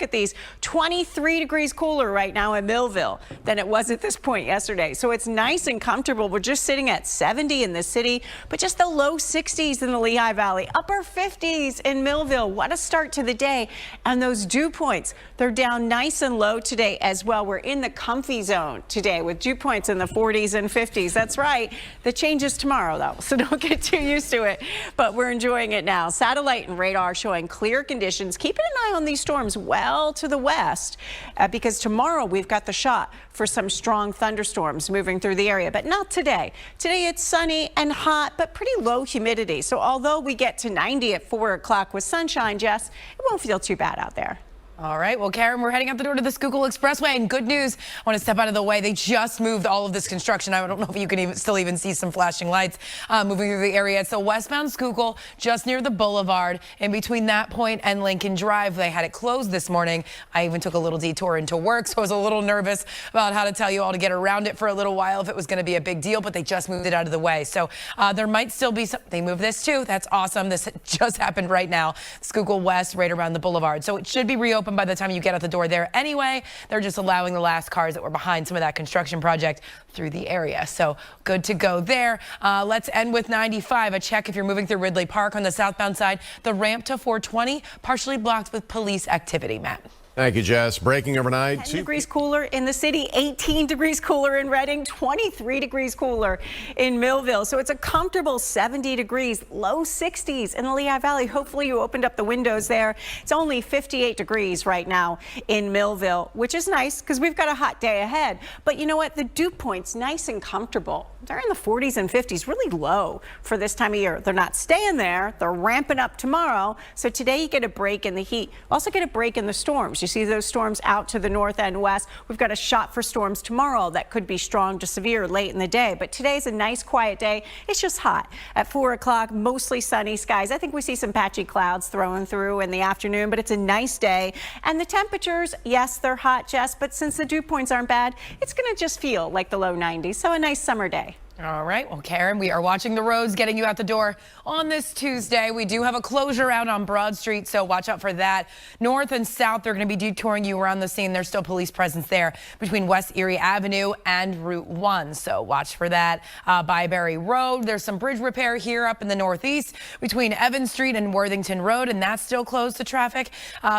Look at these, 23 degrees cooler right now in Millville than it was at this point yesterday. So it's nice and comfortable. We're just sitting at 70 in the city, but just the low 60s in the Lehigh Valley, upper 50s in Millville. What a start to the day. And those dew points, they're down nice and low today as well. We're in the comfy zone today with dew points in the 40s and 50s. That's right. The change is tomorrow, though, so don't get too used to it. But we're enjoying it now. Satellite and radar showing clear conditions. Keeping an eye on these storms well to the west because tomorrow we've got the shot for some strong thunderstorms moving through the area, but not today. Today it's sunny and hot, but pretty low humidity. So although we get to 90 at 4 o'clock with sunshine, Jess, it won't feel too bad out there. All right, well, Karen, we're heading out the door to the Schuylkill Expressway, and good news, I want to step out of the way. They just moved all of this construction. I don't know if you can still even see some flashing lights moving through the area. So westbound Schuylkill, just near the boulevard, in between that point and Lincoln Drive. They had it closed this morning. I even took a little detour into work, so I was a little nervous about how to tell you all to get around it for a little while if it was going to be a big deal, but they just moved it out of the way. So there might still be some. They moved this too. That's awesome. This just happened right now. Schuylkill West, right around the boulevard. So it should be reopened by the time you get out the door there anyway. They're just allowing the last cars that were behind some of that construction project through the area. So good to go there. Let's end with 95. A check if you're moving through Ridley Park on the southbound side. The ramp to 420 partially blocked with police activity. Matt. Thank you, Jess. Breaking overnight. 10 degrees cooler in the city, 18 degrees cooler in Reading, 23 degrees cooler in Millville. So it's a comfortable 70 degrees, low 60s in the Lehigh Valley. Hopefully you opened up the windows there. It's only 58 degrees right now in Millville, which is nice because we've got a hot day ahead. But you know what? The dew point's nice and comfortable. They're in the 40s and 50s, really low for this time of year. They're not staying there. They're ramping up tomorrow. So today you get a break in the heat. Also get a break in the storms. You see those storms out to the north and west. We've got a shot for storms tomorrow that could be strong to severe late in the day. But today's a nice quiet day. It's just hot. At 4 o'clock, mostly sunny skies. I think we see some patchy clouds throwing through in the afternoon, but it's a nice day. And the temperatures, yes, they're hot, Jess, but since the dew points aren't bad, it's going to just feel like the low 90s. So a nice summer day. All right. Well, Karen, we are watching the roads, getting you out the door on this Tuesday. We do have a closure out on Broad Street, so watch out for that. North and south, they're going to be detouring you around the scene. There's still police presence there between West Erie Avenue and Route 1, so watch for that. Byberry Road, there's some bridge repair here up in the northeast between Evans Street and Worthington Road, and that's still closed to traffic.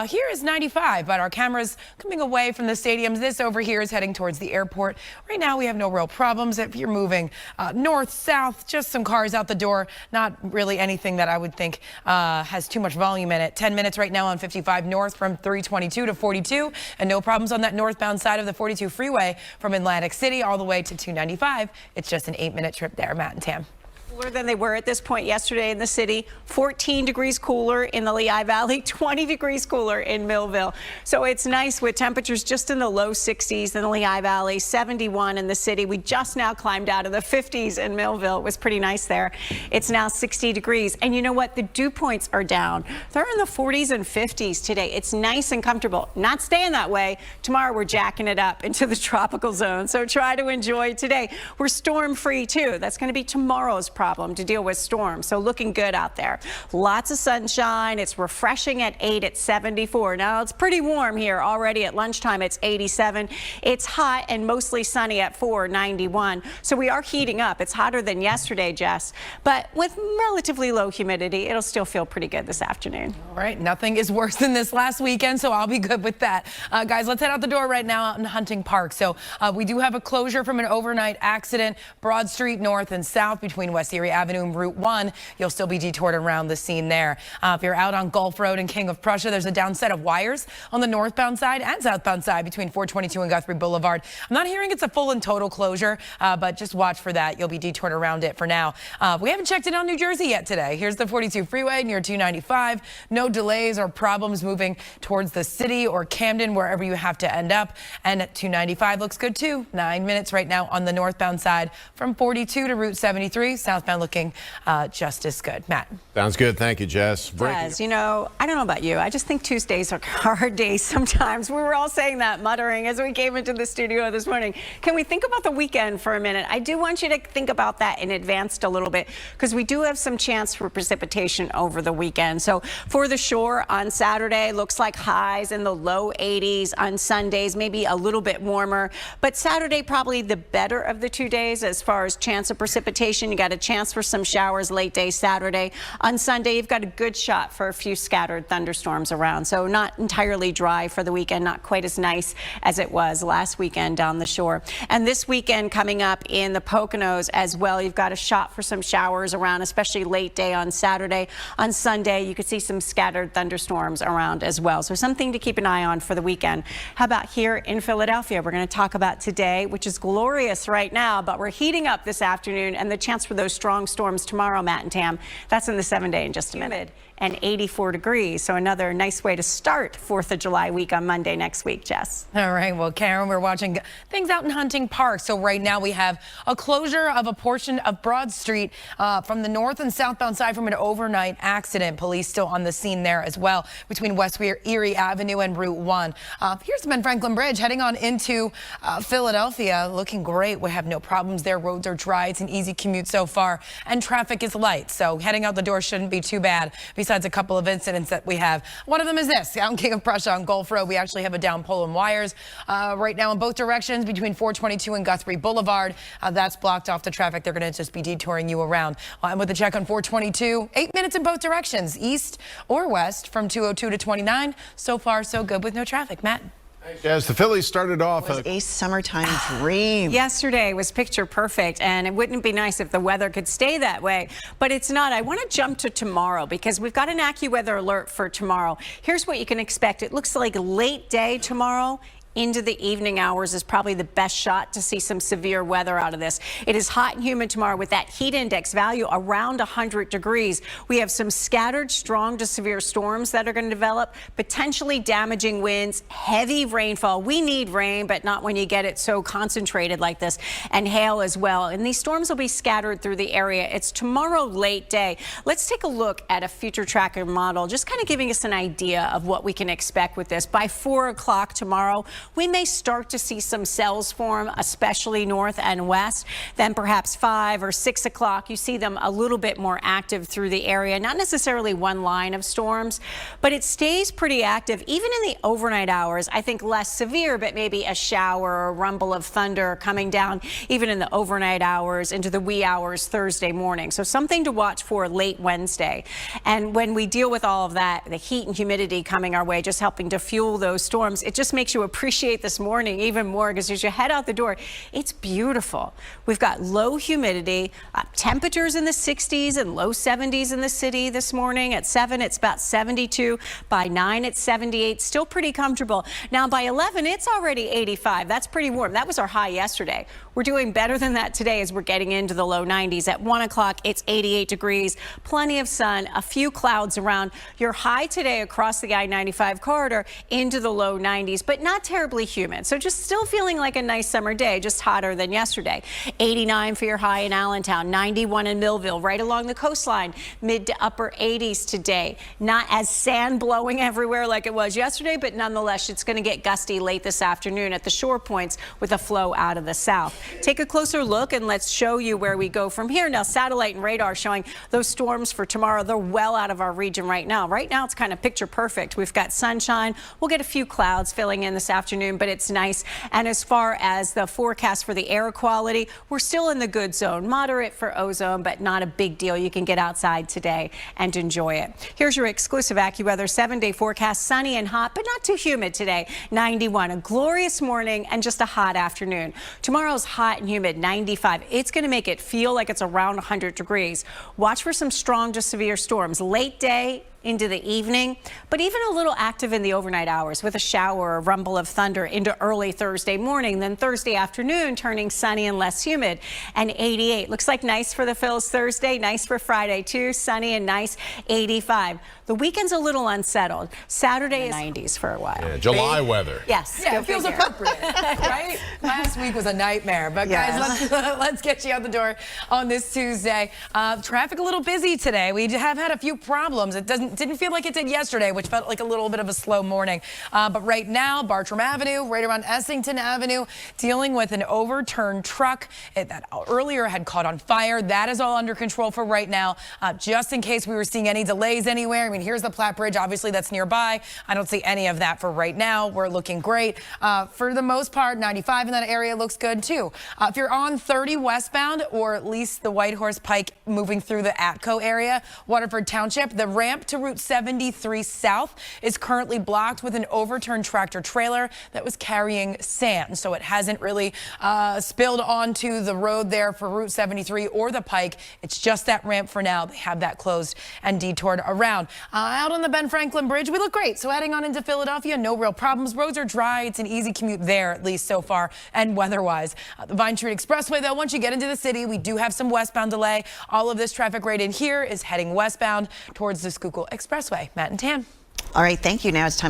Here is 95, but our cameras coming away from the stadiums. This over here is heading towards the airport. Right now, we have no real problems. If you're moving north, south, just some cars out the door. Not really anything that I would think has too much volume in it. 10 minutes right now on 55 north from 322 to 42, and no problems on that northbound side of the 42 freeway from Atlantic City all the way to 295. It's just an 8-minute trip there. Matt and Tam. Cooler than they were at this point yesterday in the city. 14 degrees cooler in the Lehigh Valley, 20 degrees cooler in Millville. So it's nice with temperatures just in the low 60s in the Lehigh Valley, 71 in the city. We just now climbed out of the 50s in Millville. It was pretty nice there. It's now 60 degrees. And you know what? The dew points are down. They're in the 40s and 50s today. It's nice and comfortable. Not staying that way. Tomorrow we're jacking it up into the tropical zone. So try to enjoy today. We're storm free too. That's going to be tomorrow's problem to deal with storms. So looking good out there. Lots of sunshine. It's refreshing at 8 at 74. Now it's pretty warm here already at lunchtime. It's 87. It's hot and mostly sunny at 4, 91. So we are heating up. It's hotter than yesterday, Jess, but with relatively low humidity, it'll still feel pretty good this afternoon. All right. Nothing is worse than this last weekend, so I'll be good with that. Guys, let's head out the door right now out in Hunting Park. So we do have a closure from an overnight accident. Broad Street north and south between West Erie Avenue and Route 1. You'll still be detoured around the scene there. If you're out on Gulf Road and King of Prussia, there's a down set of wires on the northbound side and southbound side between 422 and Guthrie Boulevard. I'm not hearing it's a full and total closure, but just watch for that. You'll be detoured around it for now. We haven't checked in on New Jersey yet today. Here's the 42 freeway near 295. No delays or problems moving towards the city or Camden, wherever you have to end up. And 295 looks good too. 9 minutes right now on the northbound side from 42 to Route 73 south. southbound looking just as good. Matt. Sounds good. Thank you, Jess. Does. You know, I don't know about you. I just think Tuesdays are hard days sometimes. We were all saying that, muttering as we came into the studio this morning. Can we think about the weekend for a minute? I do want you to think about that in advance a little bit, because we do have some chance for precipitation over the weekend. So for the shore on Saturday, looks like highs in the low 80s. On Sundays, maybe a little bit warmer. But Saturday, probably the better of the 2 days as far as chance of precipitation. You got a chance for some showers late day Saturday. On Sunday, you've got a good shot for a few scattered thunderstorms around. So not entirely dry for the weekend, not quite as nice as it was last weekend down the shore. And this weekend coming up in the Poconos as well, you've got a shot for some showers around, especially late day on Saturday. On Sunday, you could see some scattered thunderstorms around as well. So something to keep an eye on for the weekend. How about here in Philadelphia? We're going to talk about today, which is glorious right now, but we're heating up this afternoon, and the chance for those strong storms tomorrow, Matt and Tam. That's in the 7-day in just a minute. And 84 degrees. So another nice way to start 4th of July week on Monday next week, Jess. All right. Well, Karen, we're watching things out in Hunting Park. So right now we have a closure of a portion of Broad Street from the north and southbound side from an overnight accident. Police still on the scene there as well between West Erie Avenue and Route 1. Here's Ben Franklin Bridge heading on into Philadelphia. Looking great. We have no problems there. Roads are dry. It's an easy commute so far. And traffic is light. So heading out the door shouldn't be too bad. Besides a couple of incidents that we have. One of them is this, out in King of Prussia on Gulf Road. We actually have a down pole and wires right now in both directions between 422 and Guthrie Boulevard. That's blocked off the traffic. They're going to just be detouring you around. And with a check on 422, 8 minutes in both directions, east or west from 202 to 29. So far, so good with no traffic. Matt. As the Phillies started off It was a summertime dream. Yesterday was picture perfect, and it wouldn't be nice if the weather could stay that way, but it's not. I want to jump to tomorrow because we've got an AccuWeather alert for tomorrow. Here's what you can expect. It looks like late day tomorrow. Into the evening hours is probably the best shot to see some severe weather out of this. It is hot and humid tomorrow with that heat index value around 100 degrees. We have some scattered strong to severe storms that are going to develop, potentially damaging winds, heavy rainfall. We need rain, but not when you get it so concentrated like this, and hail as well. And these storms will be scattered through the area. It's tomorrow late day. Let's take a look at a future tracker model, just kind of giving us an idea of what we can expect with this. By 4 o'clock tomorrow, we may start to see some cells form, especially north and west. Then perhaps 5 or 6 o'clock, you see them a little bit more active through the area. Not necessarily one line of storms, but it stays pretty active. Even in the overnight hours, I think less severe, but maybe a shower or a rumble of thunder coming down even in the overnight hours into the wee hours Thursday morning. So something to watch for late Wednesday. And when we deal with all of that, the heat and humidity coming our way, just helping to fuel those storms, it just makes you appreciate this morning even more, because as you head out the door, it's beautiful. We've got low humidity, temperatures in the 60s and low 70s in the city this morning. At 7, it's about 72. By 9, it's 78. Still pretty comfortable. Now by 11, it's already 85. That's pretty warm. That was our high yesterday. We're doing better than that today as we're getting into the low 90s. At 1 o'clock, it's 88 degrees, plenty of sun, a few clouds around. Your high today across the I-95 corridor into the low 90s, but not terribly humid. So just still feeling like a nice summer day, just hotter than yesterday. 89 for your high in Allentown, 91 in Millville, right along the coastline, mid to upper 80s today. Not as sand blowing everywhere like it was yesterday, but nonetheless, it's going to get gusty late this afternoon at the shore points with a flow out of the south. Take a closer look and let's show you where we go from here. Now, satellite and radar showing those storms for tomorrow. They're well out of our region right now. Right now, it's kind of picture perfect. We've got sunshine. We'll get a few clouds filling in this afternoon, but it's nice. And as far as the forecast for the air quality, we're still in the good zone. Moderate for ozone, but not a big deal. You can get outside today and enjoy it. Here's your exclusive AccuWeather 7-day forecast. Sunny and hot, but not too humid today. 91, a glorious morning and just a hot afternoon. Tomorrow's hot and humid, 95. It's going to make it feel like it's around 100 degrees. Watch for some strong to severe storms late day into the evening, but even a little active in the overnight hours with a shower or rumble of thunder into early Thursday morning. Then Thursday afternoon turning sunny and less humid, and 88. Looks like nice for the Phils Thursday, nice for Friday too, sunny and nice, 85. The weekend's a little unsettled. Saturday is 90s for a while. Yeah, July weather. Yes. Yeah, go it feels figure. appropriate, right? Last week was a nightmare, but guys, let's get you out the door on this Tuesday. Traffic a little busy today. We have had a few problems. It didn't feel like it did yesterday, which felt like a little bit of a slow morning. But right now, Bartram Avenue, right around Essington Avenue, dealing with an overturned truck that earlier had caught on fire. That is all under control for right now. Just in case we were seeing any delays anywhere. I mean, here's the Platte Bridge, obviously that's nearby. I don't see any of that for right now. We're looking great. For the most part, 95 in that area looks good too. If you're on 30 westbound, or at least the Whitehorse Pike moving through the Atco area, Waterford Township, the ramp to Route 73 South is currently blocked with an overturned tractor trailer that was carrying sand. So it hasn't really spilled onto the road there for Route 73 or the Pike. It's just that ramp for now. They have that closed and detoured around. Out on the Ben Franklin Bridge, we look great. So heading on into Philadelphia, no real problems. Roads are dry. It's an easy commute there, at least so far, and weather-wise. The Vine Street Expressway, though, once you get into the city, we do have some westbound delay. All of this traffic right in here is heading westbound towards the Schuylkill Expressway. Matt and Tam. All right, thank you. Now it's time to